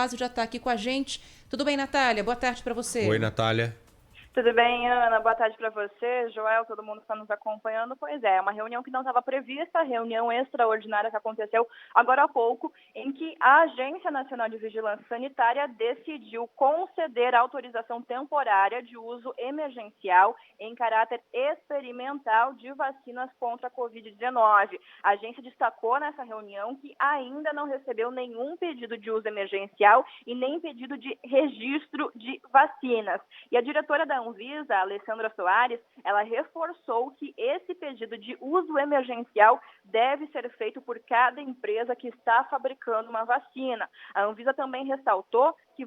Rapazzi já está aqui com a gente. Tudo bem, Natália? Boa tarde para você. Oi, Natália. Tudo bem, Ana? Boa tarde para você, Joel, todo mundo que está nos acompanhando. Pois é, uma reunião que não estava prevista, reunião extraordinária que aconteceu agora há pouco, em que a Agência Nacional de Vigilância Sanitária decidiu conceder autorização temporária de uso emergencial em caráter experimental de vacinas contra a Covid-19. A agência destacou nessa reunião que ainda não recebeu nenhum pedido de uso emergencial e nem pedido de registro de vacinas. E a diretora da Anvisa, Alessandra Soares, ela reforçou que esse pedido de uso emergencial deve ser feito por cada empresa que está fabricando uma vacina. A Anvisa também ressaltou que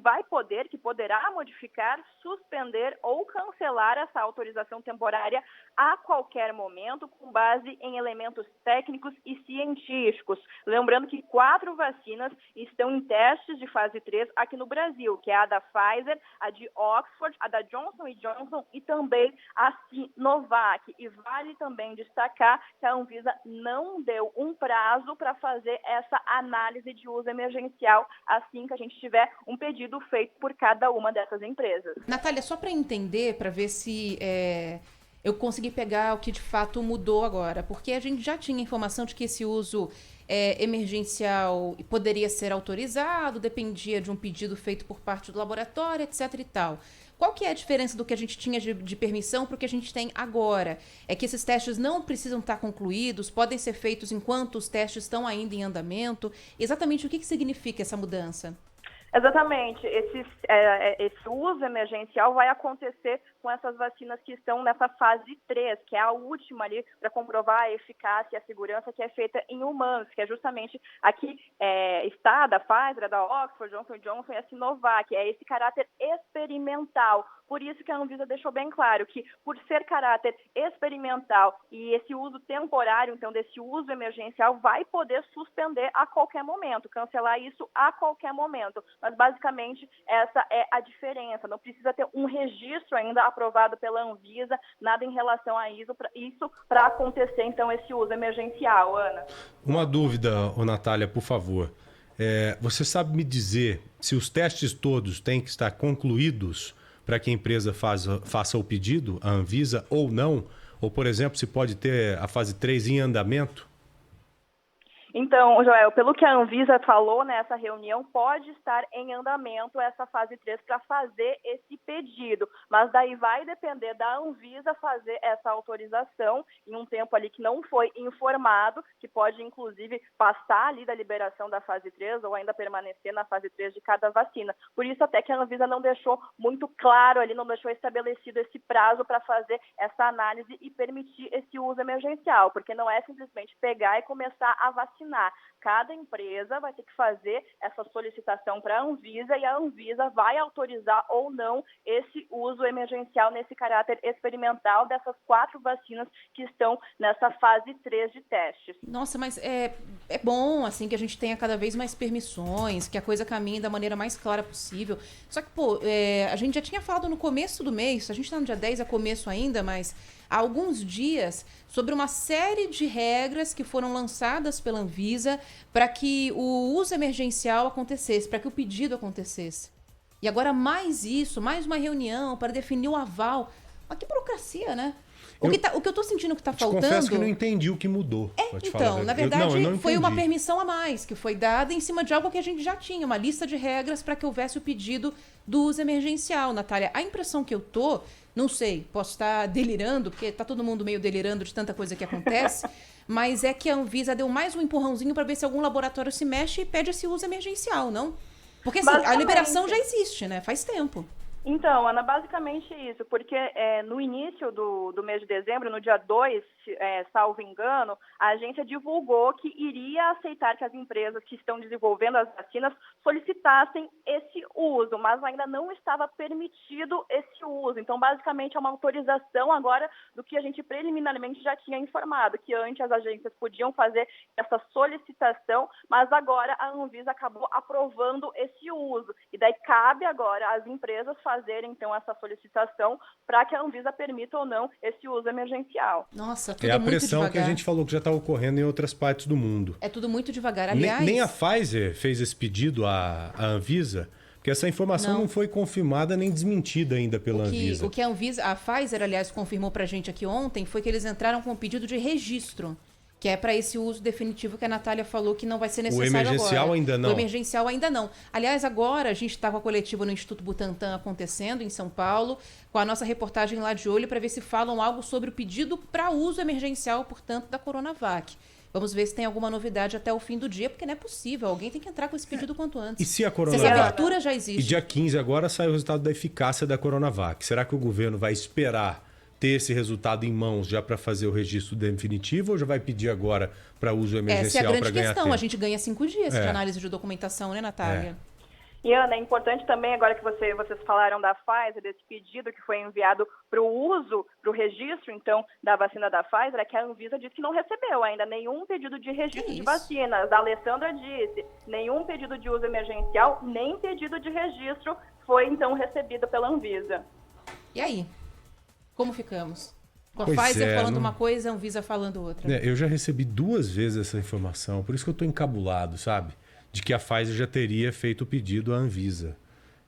poderá modificar, suspender ou cancelar essa autorização temporária a qualquer momento, com base em elementos técnicos e científicos. Lembrando que 4 vacinas estão em testes de fase 3 aqui no Brasil, que é a da Pfizer, a de Oxford, a da Johnson Johnson e também a Sinovac. E vale também destacar que a Anvisa não deu um prazo para fazer essa análise de uso emergencial assim que a gente tiver um pedido feito por cada uma dessas empresas. Natália, só para entender, para ver se eu consegui pegar o que de fato mudou agora, porque a gente já tinha informação de que esse uso emergencial poderia ser autorizado, dependia de um pedido feito por parte do laboratório, etc e tal. Qual que é a diferença do que a gente tinha de permissão para o que a gente tem agora? É que esses testes não precisam estar concluídos, podem ser feitos enquanto os testes estão ainda em andamento. Exatamente o que significa essa mudança? Exatamente. Esse uso emergencial vai acontecer com essas vacinas que estão nessa fase 3, que é a última ali para comprovar a eficácia e a segurança, que é feita em humanos, que é justamente aqui está da Pfizer, da Oxford, Johnson Johnson e a Sinovac. É esse caráter experimental. Por isso que a Anvisa deixou bem claro que, por ser caráter experimental e esse uso temporário, então, desse uso emergencial, vai poder suspender a qualquer momento, cancelar isso a qualquer momento. Mas, basicamente, essa é a diferença. Não precisa ter um registro ainda aprovado pela Anvisa, nada em relação a isso para acontecer, então, esse uso emergencial, Ana. Uma dúvida, Natália, por favor. Você sabe me dizer se os testes todos têm que estar concluídos para que a empresa faça o pedido, a Anvisa, ou não? Ou, por exemplo, se pode ter a fase 3 em andamento? Então, Joel, pelo que a Anvisa falou nessa reunião, pode estar em andamento essa fase 3 para fazer esse pedido, mas daí vai depender da Anvisa fazer essa autorização em um tempo ali que não foi informado, que pode inclusive passar ali da liberação da fase 3 ou ainda permanecer na fase 3 de cada vacina. Por isso até que a Anvisa não deixou muito claro ali, não deixou estabelecido esse prazo para fazer essa análise e permitir esse uso emergencial, porque não é simplesmente pegar e começar a vacinar. Cada empresa vai ter que fazer essa solicitação para a Anvisa e a Anvisa vai autorizar ou não esse uso emergencial nesse caráter experimental dessas 4 vacinas que estão nessa fase 3 de testes. Nossa, mas é bom, assim, que a gente tenha cada vez mais permissões, que a coisa caminhe da maneira mais clara possível. Só que, a gente já tinha falado no começo do mês, a gente tá no dia 10, é começo ainda, mas há alguns dias, sobre uma série de regras que foram lançadas pela Anvisa para que o uso emergencial acontecesse, para que o pedido acontecesse. E agora mais isso, mais uma reunião para definir o aval. Mas que burocracia, né? O que eu tô sentindo que tá faltando... Confesso que não entendi o que mudou. Então, na verdade, foi uma permissão a mais, que foi dada em cima de algo que a gente já tinha, uma lista de regras para que houvesse o pedido do uso emergencial, Natália. A impressão que eu tô, não sei, posso estar delirando, porque tá todo mundo meio delirando de tanta coisa que acontece, mas é que a Anvisa deu mais um empurrãozinho para ver se algum laboratório se mexe e pede esse uso emergencial, não? Porque assim, a liberação já existe, né? Faz tempo. Então, Ana, basicamente isso, porque no início do mês de dezembro, no dia 2, salvo engano, a agência divulgou que iria aceitar que as empresas que estão desenvolvendo as vacinas solicitassem esse uso, mas ainda não estava permitido esse uso. Então, basicamente, é uma autorização agora do que a gente preliminarmente já tinha informado, que antes as agências podiam fazer essa solicitação, mas agora a Anvisa acabou aprovando esse uso. E daí cabe agora às empresas fazer, então, essa solicitação para que a Anvisa permita ou não esse uso emergencial. Nossa, tudo É a muito pressão devagar. que a gente falou que já está ocorrendo em outras partes do mundo. É tudo muito devagar. Aliás... Nem a Pfizer fez esse pedido à Anvisa, porque essa informação não foi confirmada nem desmentida ainda pela Anvisa. O que a Pfizer, aliás, confirmou pra gente aqui ontem foi que eles entraram com um pedido de registro, que é para esse uso definitivo que a Natália falou que não vai ser necessário agora. O emergencial ainda não. O emergencial ainda não. Aliás, agora a gente está com a coletiva no Instituto Butantan acontecendo em São Paulo, com a nossa reportagem lá de olho para ver se falam algo sobre o pedido para uso emergencial, portanto, da Coronavac. Vamos ver se tem alguma novidade até o fim do dia, porque não é possível. Alguém tem que entrar com esse pedido quanto antes. E se a Se Coronavac... essa abertura já existe. E dia 15 agora sai o resultado da eficácia da Coronavac. Será que o governo vai esperar ter esse resultado em mãos já para fazer o registro definitivo ou já vai pedir agora para uso emergencial Essa é a grande ganhar questão. tempo? A gente ganha 5 dias de análise de documentação, né, Natália? E, Ana, é importante também, agora que vocês falaram da Pfizer, desse pedido que foi enviado para o uso, para o registro, então, da vacina da Pfizer, é que a Anvisa disse que não recebeu ainda nenhum pedido de registro de vacinas. A Alessandra disse, nenhum pedido de uso emergencial, nem pedido de registro foi, então, recebido pela Anvisa. E aí? Como ficamos? Com a Pois Pfizer falando não... uma coisa, a Anvisa falando outra. Eu já recebi 2 vezes essa informação, por isso que eu estou encabulado, sabe? De que a Pfizer já teria feito o pedido à Anvisa.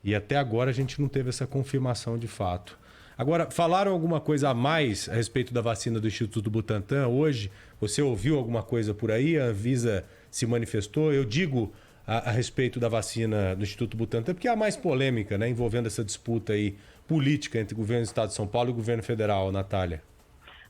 E até agora a gente não teve essa confirmação de fato. Agora, falaram alguma coisa a mais a respeito da vacina do Instituto Butantan hoje? Você ouviu alguma coisa por aí? A Anvisa se manifestou? Eu digo a respeito da vacina do Instituto Butantan, porque é a mais polêmica, né? Envolvendo essa disputa aí política entre o governo do Estado de São Paulo e o governo federal, Natália.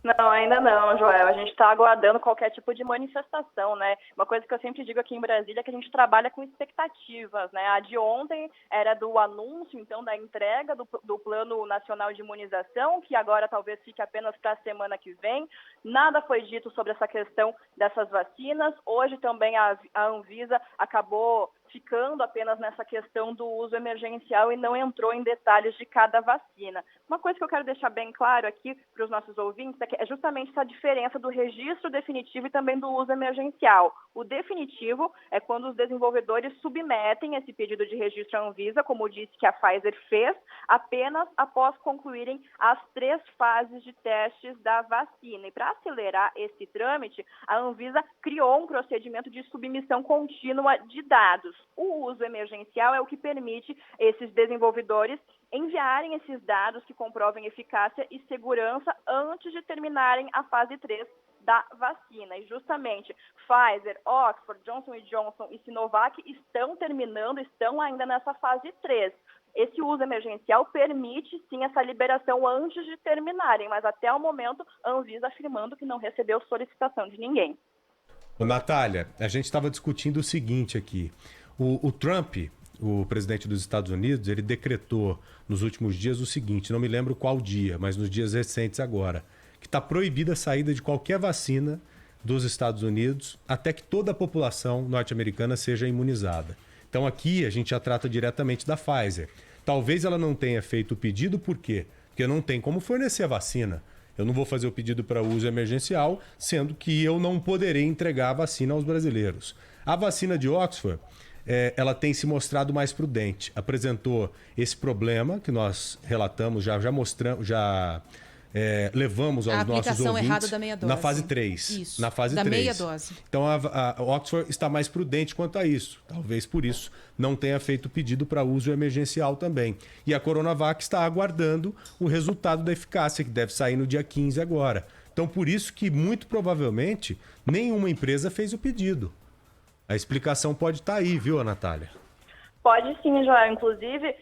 Não, ainda não, Joel. A gente está aguardando qualquer tipo de manifestação, né? Uma coisa que eu sempre digo aqui em Brasília é que a gente trabalha com expectativas, né? A de ontem era do anúncio, então, da entrega do Plano Nacional de Imunização, que agora talvez fique apenas para a semana que vem. Nada foi dito sobre essa questão dessas vacinas. Hoje também a Anvisa acabou ficando apenas nessa questão do uso emergencial e não entrou em detalhes de cada vacina. Uma coisa que eu quero deixar bem claro aqui para os nossos ouvintes é que é justamente essa diferença do registro definitivo e também do uso emergencial. O definitivo é quando os desenvolvedores submetem esse pedido de registro à Anvisa, como disse que a Pfizer fez, apenas após concluírem as 3 fases de testes da vacina. E para acelerar esse trâmite, a Anvisa criou um procedimento de submissão contínua de dados. O uso emergencial é o que permite esses desenvolvedores enviarem esses dados que comprovem eficácia e segurança antes de terminarem a fase 3 da vacina. E justamente Pfizer, Oxford, Johnson & Johnson e Sinovac estão ainda nessa fase 3. Esse uso emergencial permite, sim, essa liberação antes de terminarem, mas até o momento a Anvisa afirmando que não recebeu solicitação de ninguém. Ô, Natália, a gente estava discutindo o seguinte aqui. O Trump, o presidente dos Estados Unidos, ele decretou nos últimos dias o seguinte, não me lembro qual dia, mas nos dias recentes agora, que está proibida a saída de qualquer vacina dos Estados Unidos até que toda a população norte-americana seja imunizada. Então aqui a gente já trata diretamente da Pfizer. Talvez ela não tenha feito o pedido, por quê? Porque não tem como fornecer a vacina. Eu não vou fazer o pedido para uso emergencial, sendo que eu não poderei entregar a vacina aos brasileiros. A vacina de Oxford, ela tem se mostrado mais prudente. Apresentou esse problema que nós relatamos, já mostramos, levamos aos nossos ouvintes da meia dose. na fase 3. Isso, na fase da 3. meia dose. Então a Oxford está mais prudente quanto a isso. Talvez por isso não tenha feito pedido para uso emergencial também. E a Coronavac está aguardando o resultado da eficácia, que deve sair no dia 15 agora. Então por isso que muito provavelmente nenhuma empresa fez o pedido. A explicação pode estar aí, viu, Natália? Pode sim, Joel. Inclusive,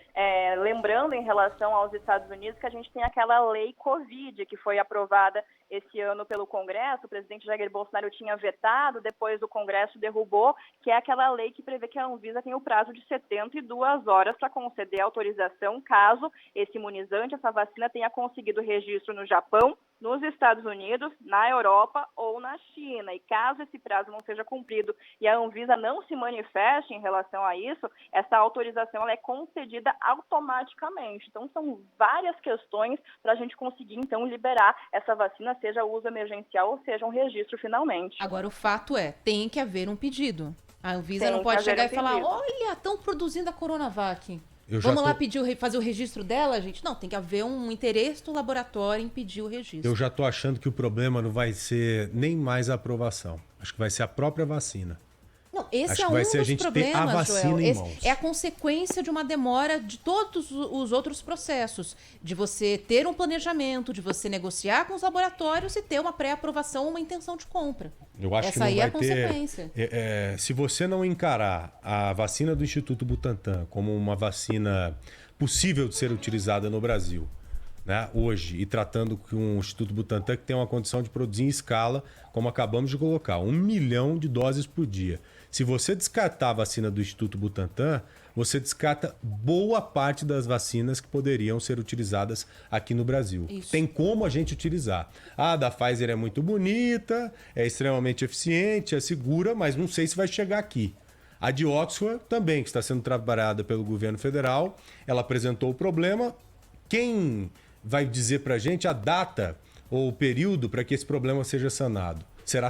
lembrando em relação aos Estados Unidos que a gente tem aquela lei Covid que foi aprovada esse ano pelo Congresso. O presidente Jair Bolsonaro tinha vetado, depois o Congresso derrubou, que é aquela lei que prevê que a Anvisa tem o prazo de 72 horas para conceder autorização caso esse imunizante, essa vacina, tenha conseguido registro no Japão, nos Estados Unidos, na Europa ou na China. E caso esse prazo não seja cumprido e a Anvisa não se manifeste em relação a isso, essa autorização ela é concedida automaticamente. Então, são várias questões para a gente conseguir, então, liberar essa vacina, seja uso emergencial ou seja um registro finalmente. Agora, o fato tem que haver um pedido. A Anvisa Tem não pode chegar e falar, pedido. olha, estão produzindo a Coronavac. Vamos lá fazer o registro dela, gente? Não, tem que haver um interesse do laboratório em pedir o registro. Eu já estou achando que o problema não vai ser nem mais a aprovação. Acho que vai ser a própria vacina. Não, esse Acho é que um vai ser a dos gente problemas, ter a vacina Joel. em mãos. É a consequência de uma demora de todos os outros processos. De você ter um planejamento, de você negociar com os laboratórios e ter uma pré-aprovação, uma intenção de compra. Eu acho Essa que não aí vai é a consequência. Se você não encarar a vacina do Instituto Butantan como uma vacina possível de ser utilizada no Brasil, né, hoje, e tratando com o Instituto Butantan, que tem uma condição de produzir em escala, como acabamos de colocar, 1 milhão de doses por dia. Se você descartar a vacina do Instituto Butantan, você descarta boa parte das vacinas que poderiam ser utilizadas aqui no Brasil. Isso. Tem como a gente utilizar. A da Pfizer é muito bonita, é extremamente eficiente, é segura, mas não sei se vai chegar aqui. A de Oxford também, que está sendo trabalhada pelo governo federal, ela apresentou o problema. Quem vai dizer para a gente a data ou o período para que esse problema será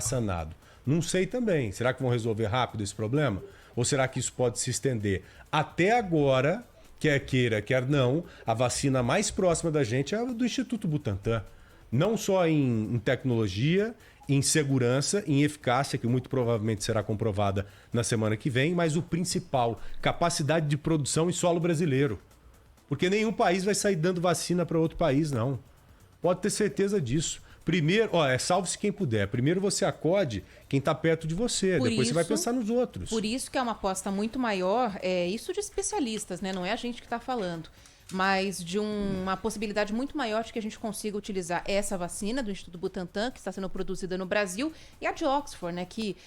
sanado? Não sei também. Será que vão resolver rápido esse problema? Ou será que isso pode se estender? Até agora, quer queira, quer não, a vacina mais próxima da gente é a do Instituto Butantan. Não só em tecnologia, em segurança, em eficácia, que muito provavelmente será comprovada na semana que vem, mas o principal, capacidade de produção em solo brasileiro. Porque nenhum país vai sair dando vacina para outro país, não. Pode ter certeza disso. Primeiro, salve-se quem puder. Primeiro você acode quem está perto de você. Depois você vai pensar nos outros. Por isso que é uma aposta muito maior, isso de especialistas, né? Não é a gente que está falando. Mas de uma possibilidade muito maior de que a gente consiga utilizar essa vacina do Instituto Butantan, que está sendo produzida no Brasil, e a de Oxford, né? Que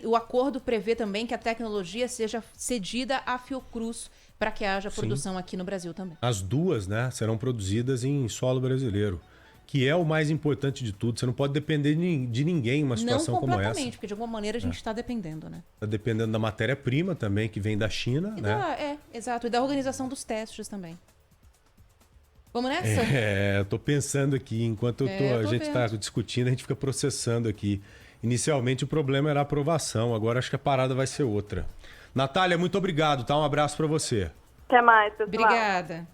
o acordo prevê também que a tecnologia seja cedida à Fiocruz para que haja produção aqui no Brasil também. As duas, né, serão produzidas em solo brasileiro, que é o mais importante de tudo. Você não pode depender de ninguém em uma situação como essa. Não completamente, porque de alguma maneira a gente está dependendo, né? Está dependendo da matéria-prima também, que vem da China, né? Exato. E da organização dos testes também. Vamos nessa? Eu tô pensando aqui, enquanto a gente está discutindo, a gente fica processando aqui. Inicialmente o problema era a aprovação, agora acho que a parada vai ser outra. Natália, muito obrigado, tá? Um abraço para você. Até mais, pessoal. Obrigada.